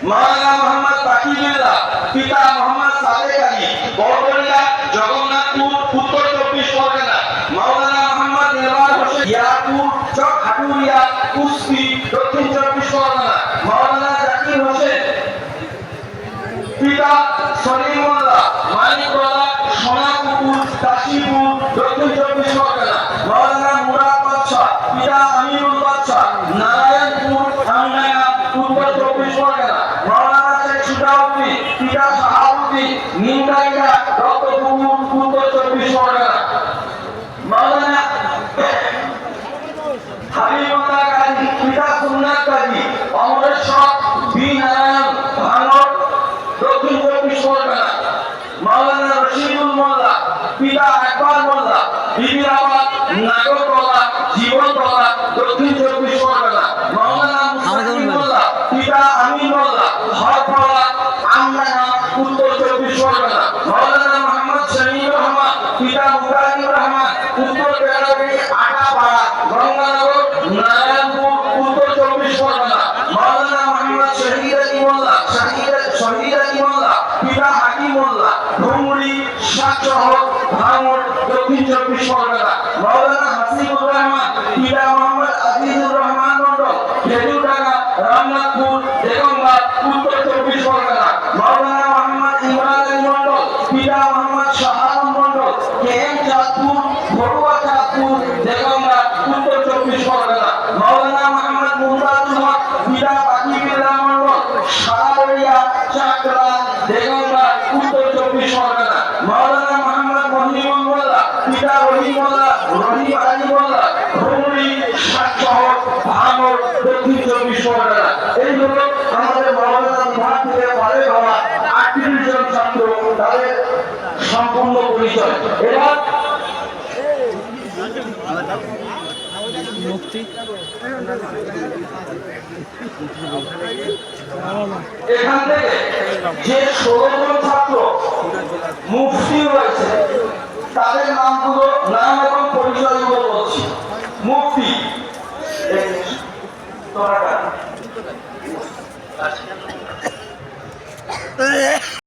মাওলানা মোহাম্মদ তাকিউল্লাহ পিতা মোহাম্মদ সাদেক আলী বড়বড়িয়া জগন্নাথপুর উত্তর 24 পরগনা। মাওলানা মোহাম্মদ নেওয়ার হোসেন ইয়ারপুর চক হাটুরিয়া কুস্তি দক্ষিণ 24 পরগনা। মাওলানা জাকির হোসেন পিতা সলিমুল্লাহ মানিকতলা সোনাপুকুর কাশীপুর দক্ষিণ 24 পরগনা। মাওলানা মুরাদ বাদশা পিতা আমিরুল বাদশা নারায়ণপুর আংনায়া উত্তর 24 পরগনা। মাওলানা শেখ সুজাউদ্দিন পিতা শাহাবুদ্দিন নিমডাঙ্গা রক্তপুকুর উত্তর 24 পরগনা। মাওলানা হাবিবুল্লাহ কাজী পিতা সুন্নাত কাজী অমরেশ্বর বি নারায়ণ ভাঙড় দক্ষিণ 24 পরগনা। মাওলানা রশিদুল মোল্লা পিতা আকবর মোল্লা বিবিরাবাদ নাগরতলা জীবনতলা দক্ষিণ 24 পরগনা। মাওলানা মুস্তাকিম মোল্লা পিতা আমিন মোল্লা হরপাড়া আমডাঙ্গা উত্তর 24 পরগনা। মাওলানা মোহাম্মদ শহীদুর রহমান পিতা মুকাদ্দিম রহমান উত্তর বেড়াবেড়ি আটাপাড়া গঙ্গানগর নারায়ণপুর উত্তর 24 পরগনা। মাওলানা মোহাম্মদ শহীদ আলী মোল্লা পিতা হাকিম মোল্লা ধুমুরি শাকশহর ভাঙড় দক্ষিণ 24 পরগনা। মাওলানা হাসিবুর রহমান পিতা মোহাম্মদ আজিজুর রহমান মন্ডল খেজুরডাঙ্গা রামনাথপুর দেগঙ্গা উত্তর 24 পরগনা। মাওলানা মোহাম্মদ ইমরান আলী মন্ডল পিতা মোহাম্মদ শাহাবুল মন্ডল কেএম চাঁদপুর ঘরুয়া চাঁদপুর দেগঙ্গা উত্তর 24 পরগনা। মাওলানা মোহাম্মদ মুমতাজুল হক পিতা বাকিবিল্লাহ মন্ডল সারাবড়িয়া চাকরা দেগঙ্গা উত্তর 24 পরগনা। মাওলানা মোহাম্মদ মহিমুল মোল্লা পিতা রহিম আলী মোল্লা ধুমুরি শাকশহর ভাঙড় দক্ষিণ 24 পরগনা। এই হলো আমাদের মাওলানা বিভাগ থেকে পারে হওয়া 38 জন ছাত্র, তাদের সম্পূর্ণ পরিচয়। এবার এখান থেকে যে 16 জন ছাত্র মুফতি হয়েছে